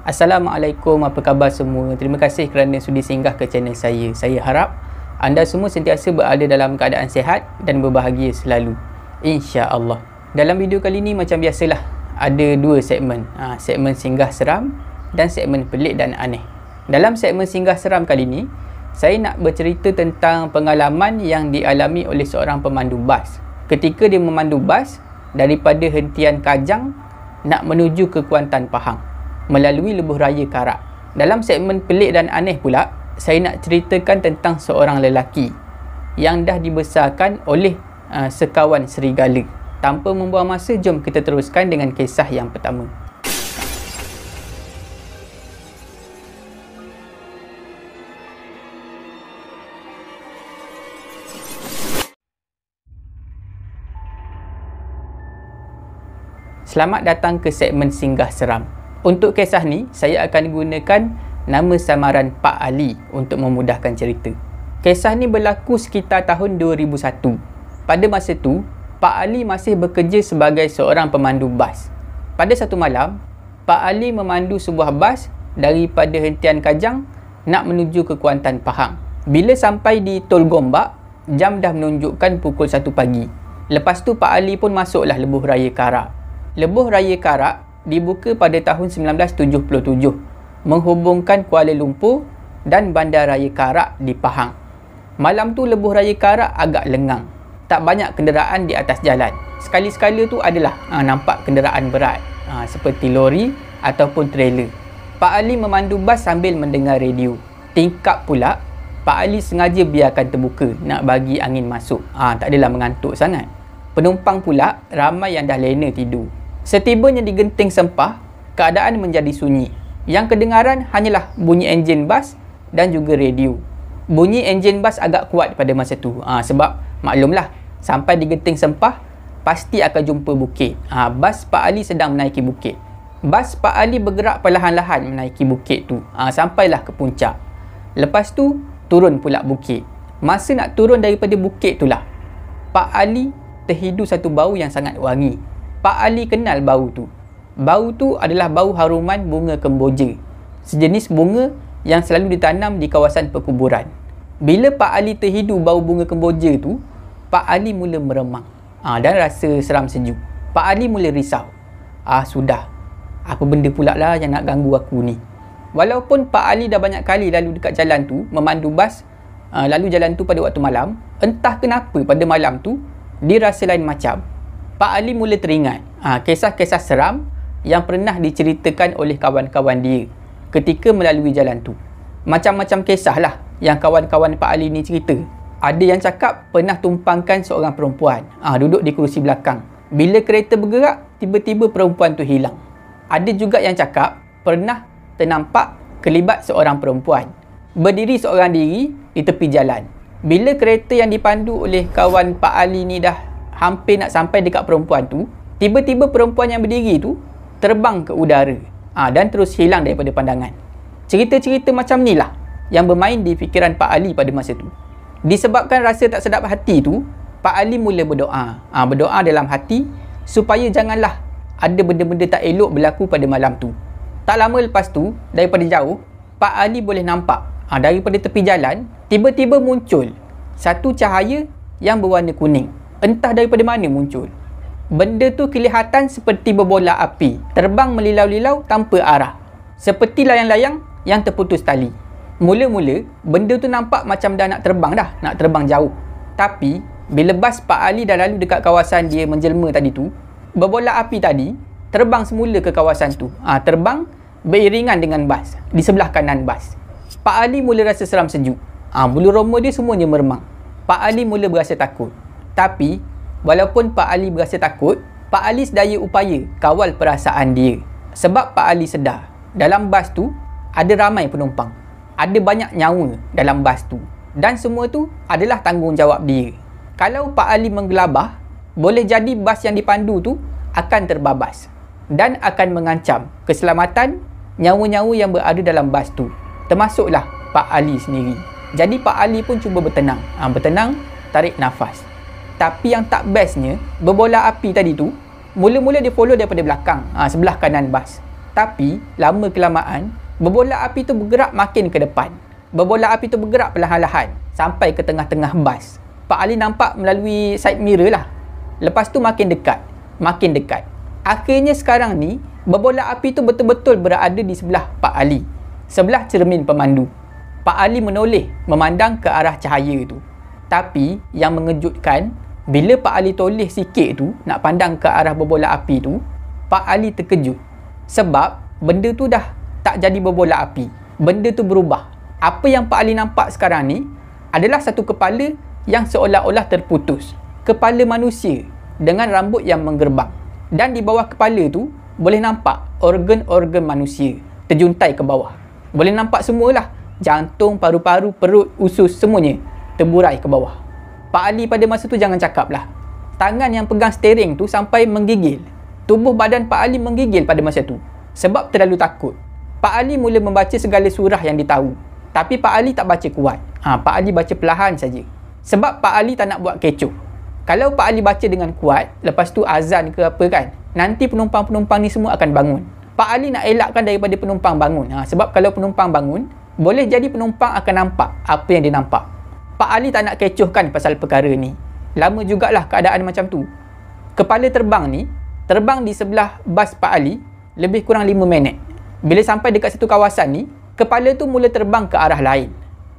Assalamualaikum, apa khabar semua? Terima kasih kerana sudi singgah ke channel saya. Saya harap anda semua sentiasa berada dalam keadaan sihat dan berbahagia selalu, insya-Allah. Dalam video kali ni macam biasalah, ada dua segmen. Segmen singgah seram dan segmen pelik dan aneh. Dalam segmen singgah seram kali ni, saya nak bercerita tentang pengalaman yang dialami oleh seorang pemandu bas. Ketika dia memandu bas daripada hentian Kajang nak menuju ke Kuantan, Pahang, melalui lebuh raya Karak. Dalam segmen pelik dan aneh pula, saya nak ceritakan tentang seorang lelaki yang dah dibesarkan oleh sekawan serigala. Tanpa membuang masa, jom kita teruskan dengan kisah yang pertama. Selamat datang ke segmen singgah seram. Untuk kisah ni, saya akan gunakan nama samaran Pak Ali untuk memudahkan cerita. Kisah ni berlaku sekitar tahun 2001. Pada masa tu, Pak Ali masih bekerja sebagai seorang pemandu bas. Pada satu malam, Pak Ali memandu sebuah bas daripada hentian Kajang nak menuju ke Kuantan, Pahang. Bila sampai di Tol Gombak, jam dah menunjukkan pukul 1 pagi. Lepas tu Pak Ali pun masuklah lebuh raya Karak. Lebuh raya Karak dibuka pada tahun 1977, menghubungkan Kuala Lumpur dan Bandaraya Karak di Pahang. Malam tu lebuh raya Karak agak lengang, tak banyak kenderaan di atas jalan. Sekali-sekala tu adalah nampak kenderaan berat, seperti lori ataupun trailer. Pak Ali memandu bas sambil mendengar radio. Tingkap pula, Pak Ali sengaja biarkan terbuka, nak bagi angin masuk. Tak adalah mengantuk sangat. Penumpang pula ramai yang dah lena tidur. Setibanya di Genting Sempah, keadaan menjadi sunyi. Yang kedengaran hanyalah bunyi enjin bas dan juga radio. Bunyi enjin bas agak kuat pada masa tu. Sebab maklumlah, sampai di Genting Sempah pasti akan jumpa bukit. Bas Pak Ali sedang menaiki bukit. Bas Pak Ali bergerak perlahan-lahan menaiki bukit tu. Sampailah ke puncak. Lepas tu turun pula bukit. Masa nak turun daripada bukit tu lah, Pak Ali terhidu satu bau yang sangat wangi. Pak Ali kenal bau tu. Bau tu adalah bau haruman bunga kemboja, sejenis bunga yang selalu ditanam di kawasan perkuburan. Bila Pak Ali terhidu bau bunga kemboja tu, Pak Ali mula meremang dan rasa seram sejuk. Pak Ali mula risau. Sudah, apa benda pula lah yang nak ganggu aku ni? Walaupun Pak Ali dah banyak kali lalu dekat jalan tu, memandu bas lalu jalan tu pada waktu malam, entah kenapa pada malam tu dia rasa lain macam. Pak Ali mula teringat kisah-kisah seram yang pernah diceritakan oleh kawan-kawan dia ketika melalui jalan tu. Macam-macam kisah lah yang kawan-kawan Pak Ali ni cerita. Ada yang cakap pernah tumpangkan seorang perempuan duduk di kerusi belakang. Bila kereta bergerak, tiba-tiba perempuan tu hilang. Ada juga yang cakap pernah ternampak kelibat seorang perempuan berdiri seorang diri di tepi jalan. Bila kereta yang dipandu oleh kawan Pak Ali ni dah hampir nak sampai dekat perempuan tu, tiba-tiba perempuan yang berdiri tu terbang ke udara dan terus hilang daripada pandangan. Cerita-cerita macam ni lah yang bermain di fikiran Pak Ali pada masa tu. Disebabkan rasa tak sedap hati tu, Pak Ali mula berdoa. Berdoa dalam hati supaya janganlah ada benda-benda tak elok berlaku pada malam tu. Tak lama lepas tu, daripada jauh, Pak Ali boleh nampak daripada tepi jalan, tiba-tiba muncul satu cahaya yang berwarna kuning. Entah daripada mana muncul. Benda tu kelihatan seperti berbola api, terbang melilau-lilau tanpa arah, seperti layang-layang yang terputus tali. Mula-mula, benda tu nampak macam dah nak terbang nak terbang jauh. Tapi, bila bas Pak Ali dah lalu dekat kawasan dia menjelma tadi tu, berbola api tadi terbang semula ke kawasan tu. Terbang beriringan dengan bas, di sebelah kanan bas. Pak Ali mula rasa seram sejuk. Bulu roma dia semuanya meremang. Pak Ali mula berasa takut. Tapi, walaupun Pak Ali berasa takut, Pak Ali sedaya upaya kawal perasaan dia. Sebab Pak Ali sedar, dalam bas tu ada ramai penumpang. Ada banyak nyawa dalam bas tu. Dan semua tu adalah tanggungjawab dia. Kalau Pak Ali menggelabah, boleh jadi bas yang dipandu tu akan terbabas dan akan mengancam keselamatan nyawa-nyawa yang berada dalam bas tu, termasuklah Pak Ali sendiri. Jadi Pak Ali pun cuba bertenang. Bertenang, tarik nafas. Tapi yang tak bestnya, berbola api tadi tu, mula-mula dia follow daripada belakang, sebelah kanan bas. Tapi, lama kelamaan, berbola api tu bergerak makin ke depan. Berbola api tu bergerak perlahan-lahan sampai ke tengah-tengah bas. Pak Ali nampak melalui side mirror lah. Lepas tu makin dekat, makin dekat. Akhirnya sekarang ni, berbola api tu betul-betul berada di sebelah Pak Ali, sebelah cermin pemandu. Pak Ali menoleh memandang ke arah cahaya tu. Tapi, yang mengejutkan, bila Pak Ali toleh sikit tu, nak pandang ke arah berbola api tu, Pak Ali terkejut. Sebab, benda tu dah tak jadi berbola api. Benda tu berubah. Apa yang Pak Ali nampak sekarang ni, adalah satu kepala yang seolah-olah terputus. Kepala manusia dengan rambut yang menggerbang. Dan di bawah kepala tu, boleh nampak organ-organ manusia terjuntai ke bawah. Boleh nampak semualah. Jantung, paru-paru, perut, usus, semuanya terburai ke bawah. Pak Ali pada masa tu jangan cakap lah. Tangan yang pegang steering tu sampai menggigil. Tubuh badan Pak Ali menggigil pada masa tu. Sebab terlalu takut. Pak Ali mula membaca segala surah yang dia tahu. Tapi Pak Ali tak baca kuat. Pak Ali baca perlahan saja. Sebab Pak Ali tak nak buat kecoh. Kalau Pak Ali baca dengan kuat, lepas tu azan ke apa kan, nanti penumpang-penumpang ni semua akan bangun. Pak Ali nak elakkan daripada penumpang bangun. Sebab kalau penumpang bangun, boleh jadi penumpang akan nampak apa yang dia nampak. Pak Ali tak nak kecohkan pasal perkara ni. Lama jugalah keadaan macam tu. Kepala terbang ni, terbang di sebelah bas Pak Ali, lebih kurang 5 minit. Bila sampai dekat satu kawasan ni, kepala tu mula terbang ke arah lain.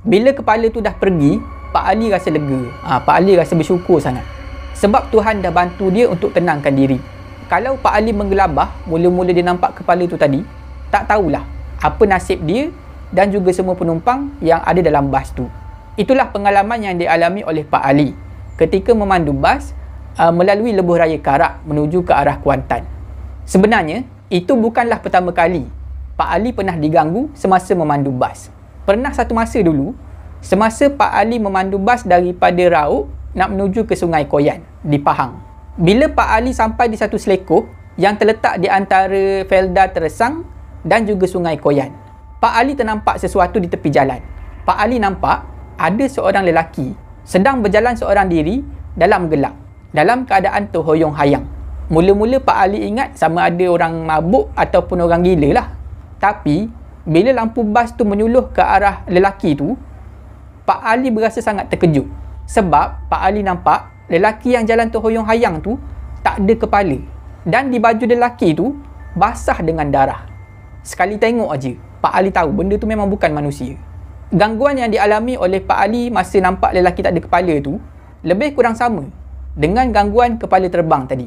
Bila kepala tu dah pergi, Pak Ali rasa lega. Pak Ali rasa bersyukur sangat. Sebab Tuhan dah bantu dia untuk tenangkan diri. Kalau Pak Ali menggelabah, mula-mula dia nampak kepala tu tadi, tak tahulah apa nasib dia dan juga semua penumpang yang ada dalam bas tu. Itulah pengalaman yang dialami oleh Pak Ali ketika memandu bas melalui lebuh raya Karak menuju ke arah Kuantan. Sebenarnya, itu bukanlah pertama kali Pak Ali pernah diganggu semasa memandu bas. Pernah satu masa dulu, semasa Pak Ali memandu bas daripada Raub nak menuju ke Sungai Koyan di Pahang. Bila Pak Ali sampai di satu selekoh yang terletak di antara Felda Teresang dan juga Sungai Koyan, Pak Ali ternampak sesuatu di tepi jalan. Pak Ali nampak ada seorang lelaki sedang berjalan seorang diri dalam gelap, dalam keadaan terhoyong-hayang. Mula-mula Pak Ali ingat sama ada orang mabuk ataupun orang gila lah. Tapi, bila lampu bas tu menyuluh ke arah lelaki tu, Pak Ali berasa sangat terkejut. Sebab Pak Ali nampak lelaki yang jalan terhoyong-hayang tu tak ada kepala. Dan di baju lelaki tu basah dengan darah. Sekali tengok aja, Pak Ali tahu benda tu memang bukan manusia. Gangguan yang dialami oleh Pak Ali masa nampak lelaki tak ada kepala tu lebih kurang sama dengan gangguan kepala terbang tadi.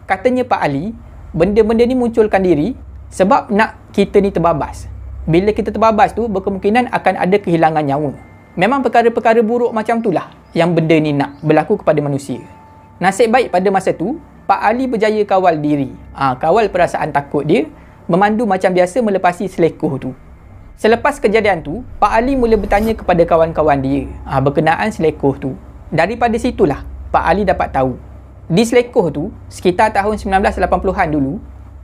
Katanya Pak Ali, benda-benda ni munculkan diri sebab nak kita ni terbabas. Bila kita terbabas tu, berkemungkinan akan ada kehilangan nyawa. Memang perkara-perkara buruk macam tu lah yang benda ni nak berlaku kepada manusia. Nasib baik pada masa tu, Pak Ali berjaya kawal diri. Kawal perasaan takut dia, memandu macam biasa melepasi selekoh tu. Selepas kejadian tu, Pak Ali mula bertanya kepada kawan-kawan dia berkenaan selekoh tu. Daripada situlah, Pak Ali dapat tahu. Di selekoh tu, sekitar tahun 1980-an dulu,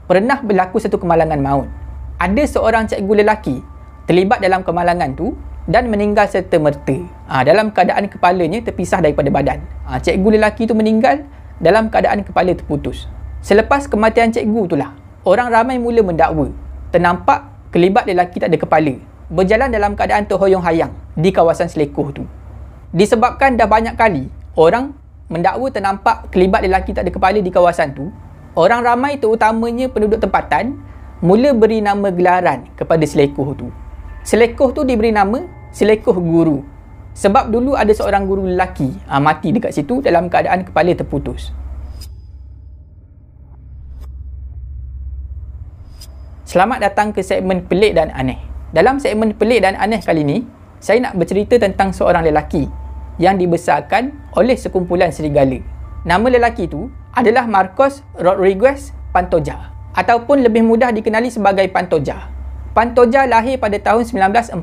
pernah berlaku satu kemalangan maut. Ada seorang cikgu lelaki terlibat dalam kemalangan tu dan meninggal serta-merta. Dalam keadaan kepalanya terpisah daripada badan. Cikgu lelaki tu meninggal dalam keadaan kepala terputus. Selepas kematian cikgu itulah, orang ramai mula mendakwa ternampak kelibat lelaki tak ada kepala berjalan dalam keadaan terhoyong-hayang di kawasan selekoh tu. Disebabkan dah banyak kali orang mendakwa ternampak kelibat lelaki tak ada kepala di kawasan tu, orang ramai terutamanya penduduk tempatan mula beri nama gelaran kepada selekoh tu. Selekoh tu diberi nama Selekoh Guru. Sebab dulu ada seorang guru lelaki mati dekat situ dalam keadaan kepala terputus. Selamat datang ke segmen Pelik dan Aneh. Dalam segmen Pelik dan Aneh kali ni, saya nak bercerita tentang seorang lelaki yang dibesarkan oleh sekumpulan serigala. Nama lelaki tu adalah Marcos Rodriguez Pantoja, ataupun lebih mudah dikenali sebagai Pantoja. Pantoja lahir pada tahun 1946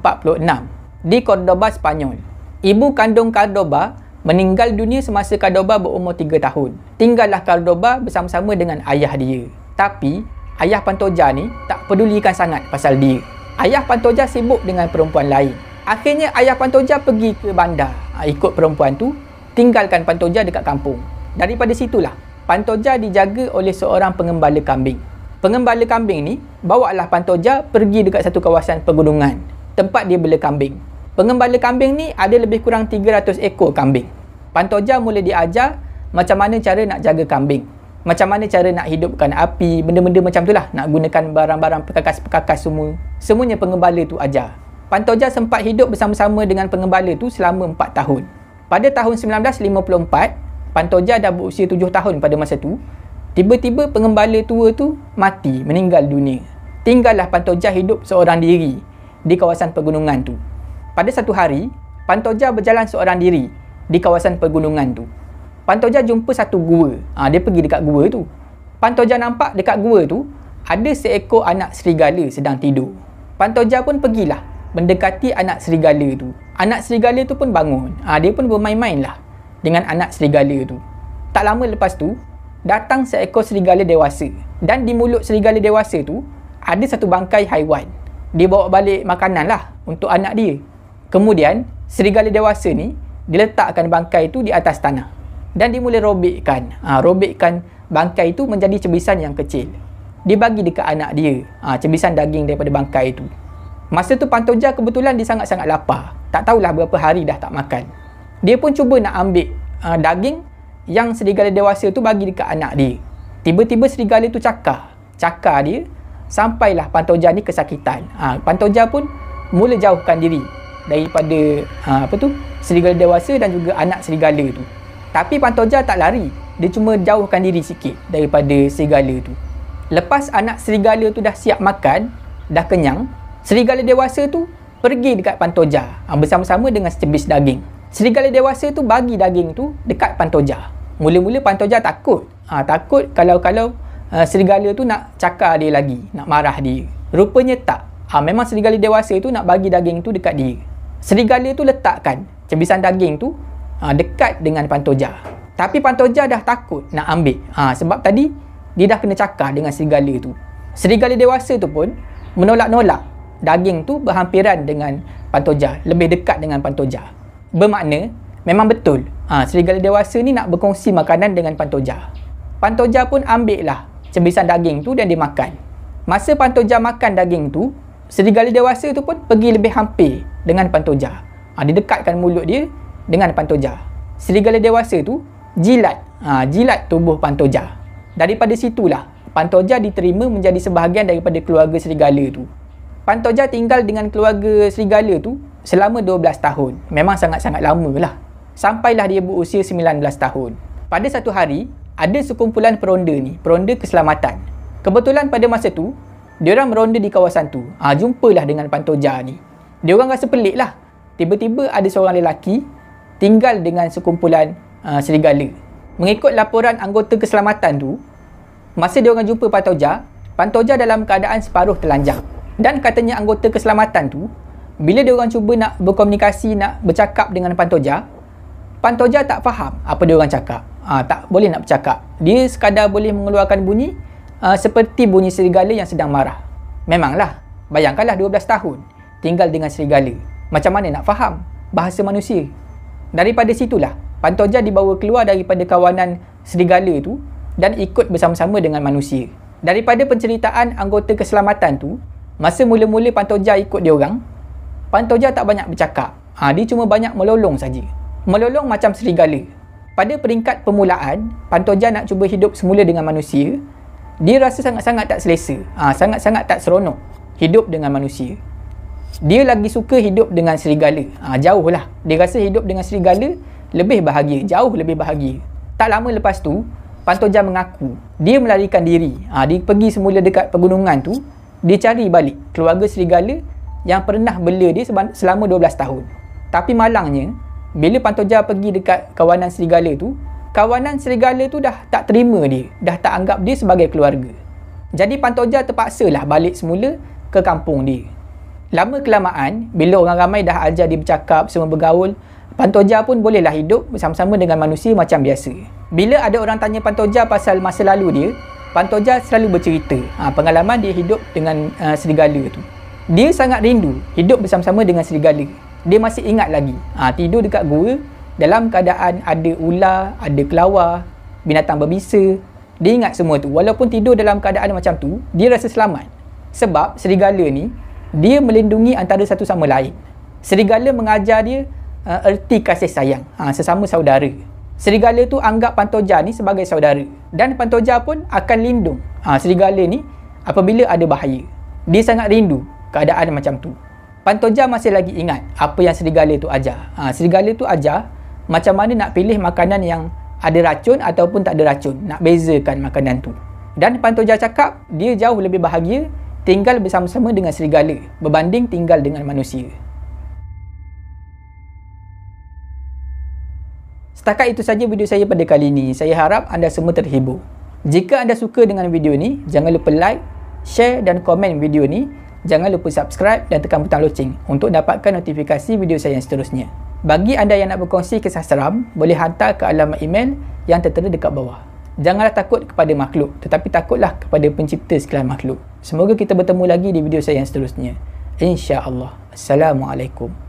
di Cordoba, Spanyol. Ibu kandung Cordoba meninggal dunia semasa Cordoba berumur 3 tahun. Tinggallah Cordoba bersama-sama dengan ayah dia. Tapi, ayah Pantoja ni tak pedulikan sangat pasal dia. Ayah Pantoja sibuk dengan perempuan lain. Akhirnya ayah Pantoja pergi ke bandar, ikut perempuan tu, tinggalkan Pantoja dekat kampung. Daripada situlah, Pantoja dijaga oleh seorang pengembala kambing. Pengembala kambing ni bawalah Pantoja pergi dekat satu kawasan pegunungan, tempat dia bela kambing. Pengembala kambing ni ada lebih kurang 300 ekor kambing. Pantoja mula diajar macam mana cara nak jaga kambing, macam mana cara nak hidupkan api, benda-benda macam tu lah, nak gunakan barang-barang perkakas-perkakas semua. Semuanya pengembala tu ajar. Pantoja sempat hidup bersama-sama dengan pengembala tu selama 4 tahun. Pada tahun 1954, Pantoja dah berusia 7 tahun pada masa tu. Tiba-tiba pengembala tua tu mati, meninggal dunia. Tinggallah Pantoja hidup seorang diri di kawasan pegunungan tu. Pada satu hari, Pantoja berjalan seorang diri di kawasan pegunungan tu. Pantoja jumpa satu gua. Dia pergi dekat gua tu. Pantoja nampak dekat gua tu ada seekor anak serigala sedang tidur. Pantoja pun pergilah mendekati anak serigala tu. Anak serigala tu pun bangun. Dia pun bermain-main lah dengan anak serigala tu. Tak lama lepas tu, datang seekor serigala dewasa. Dan di mulut serigala dewasa tu ada satu bangkai haiwan. Dia bawa balik makanan lah untuk anak dia. Kemudian serigala dewasa ni diletakkan bangkai tu di atas tanah. Dan dia mula robekkan. Robekkan bangkai tu menjadi cebisan yang kecil. Dia bagi dekat anak dia cebisan daging daripada bangkai tu. Masa tu Pantoja kebetulan dia sangat-sangat lapar. Tak tahulah berapa hari dah tak makan. Dia pun cuba nak ambil daging yang serigala dewasa tu bagi dekat anak dia. Tiba-tiba serigala tu cakar dia, sampailah Pantoja ni kesakitan. Pantoja pun mula jauhkan diri daripada serigala dewasa dan juga anak serigala tu. Tapi Pantoja tak lari, dia cuma jauhkan diri sikit daripada serigala tu. Lepas anak serigala tu dah siap makan, dah kenyang, serigala dewasa tu pergi dekat Pantoja bersama-sama dengan secebis daging. Serigala dewasa tu bagi daging tu dekat Pantoja. Mula-mula Pantoja takut. Takut kalau serigala tu nak cakar dia lagi, nak marah dia. Rupanya tak. Memang serigala dewasa tu nak bagi daging tu dekat dia. Serigala tu letakkan cebisan daging tu dekat dengan Pantoja. Tapi Pantoja dah takut nak ambil. Sebab tadi dia dah kena cakar dengan serigala tu. Serigala dewasa tu pun menolak-nolak daging tu berhampiran dengan Pantoja, lebih dekat dengan Pantoja. Bermakna memang betul serigala dewasa ni nak berkongsi makanan dengan Pantoja. Pantoja pun ambil lah cebisan daging tu dan dia makan. Masa Pantoja makan daging tu, serigala dewasa tu pun pergi lebih hampir dengan Pantoja. Dia dekatkan mulut dia dengan Pantoja. Serigala dewasa tu jilat tubuh Pantoja. Daripada situlah Pantoja diterima menjadi sebahagian daripada keluarga serigala tu. Pantoja tinggal dengan keluarga serigala tu selama 12 tahun. Memang sangat-sangat lama lah. Sampailah dia berusia 19 tahun. Pada satu hari, ada sekumpulan peronda ni, peronda keselamatan. Kebetulan pada masa tu, diorang meronda di kawasan tu. Jumpalah dengan Pantoja ni. Diorang rasa pelik lah. Tiba-tiba ada seorang lelaki tinggal dengan sekumpulan serigala. Mengikut laporan anggota keselamatan tu, masa diorang jumpa Pantoja, Pantoja dalam keadaan separuh telanjang. Dan katanya anggota keselamatan tu, bila diorang cuba nak berkomunikasi, nak bercakap dengan Pantoja, Pantoja tak faham apa diorang cakap. Tak boleh nak bercakap. Dia sekadar boleh mengeluarkan bunyi seperti bunyi serigala yang sedang marah. Memanglah, bayangkanlah 12 tahun tinggal dengan serigala. Macam mana nak faham bahasa manusia? Daripada situlah Pantoja dibawa keluar daripada kawanan serigala tu dan ikut bersama-sama dengan manusia. Daripada penceritaan anggota keselamatan tu, masa mula-mula Pantoja ikut diorang, Pantoja tak banyak bercakap. Dia cuma banyak melolong saja. Melolong macam serigala. Pada peringkat permulaan, Pantoja nak cuba hidup semula dengan manusia. Dia rasa sangat-sangat tak selesa. Sangat-sangat tak seronok hidup dengan manusia. Dia lagi suka hidup dengan serigala. Jauh lah. Dia rasa hidup dengan serigala lebih bahagia. Jauh lebih bahagia. Tak lama lepas tu, Pantoja mengaku dia melarikan diri. Dia pergi semula dekat pegunungan tu. Dia cari balik keluarga serigala yang pernah bela dia selama 12 tahun. Tapi malangnya, bila Pantoja pergi dekat kawanan serigala tu, kawanan serigala tu dah tak terima dia, dah tak anggap dia sebagai keluarga. Jadi Pantoja terpaksalah balik semula ke kampung dia. Lama-kelamaan, bila orang ramai dah ajar dia bercakap, semua bergaul, Pantoja pun bolehlah hidup bersama-sama dengan manusia macam biasa. Bila ada orang tanya Pantoja pasal masa lalu dia, Pantoja selalu bercerita pengalaman dia hidup dengan serigala tu. Dia sangat rindu hidup bersama-sama dengan serigala. Dia masih ingat lagi tidur dekat gua dalam keadaan ada ular, ada kelawar, binatang berbisa. Dia ingat semua tu. Walaupun tidur dalam keadaan macam tu, dia rasa selamat. Sebab serigala ni, dia melindungi antara satu sama lain. Serigala mengajar dia erti kasih sayang, sesama saudara. Serigala tu anggap Pantoja ni sebagai saudara. Dan Pantoja pun akan lindung serigala ni apabila ada bahaya. Dia sangat rindu keadaan macam tu. Pantoja masih lagi ingat apa yang serigala tu ajar. Serigala tu ajar macam mana nak pilih makanan yang ada racun ataupun tak ada racun. Nak bezakan makanan tu. Dan Pantoja cakap dia jauh lebih bahagia tinggal bersama-sama dengan serigala berbanding tinggal dengan manusia. Setakat itu saja video saya pada kali ini. Saya harap anda semua terhibur. Jika anda suka dengan video ni, jangan lupa like, share dan komen video ni. Jangan lupa subscribe dan tekan butang loceng untuk dapatkan notifikasi video saya yang seterusnya. Bagi anda yang nak berkongsi kisah seram, boleh hantar ke alamat email yang tertera dekat bawah. Janganlah takut kepada makhluk, tetapi takutlah kepada pencipta sekalian makhluk. Semoga kita bertemu lagi di video saya yang seterusnya. InsyaAllah. Assalamualaikum.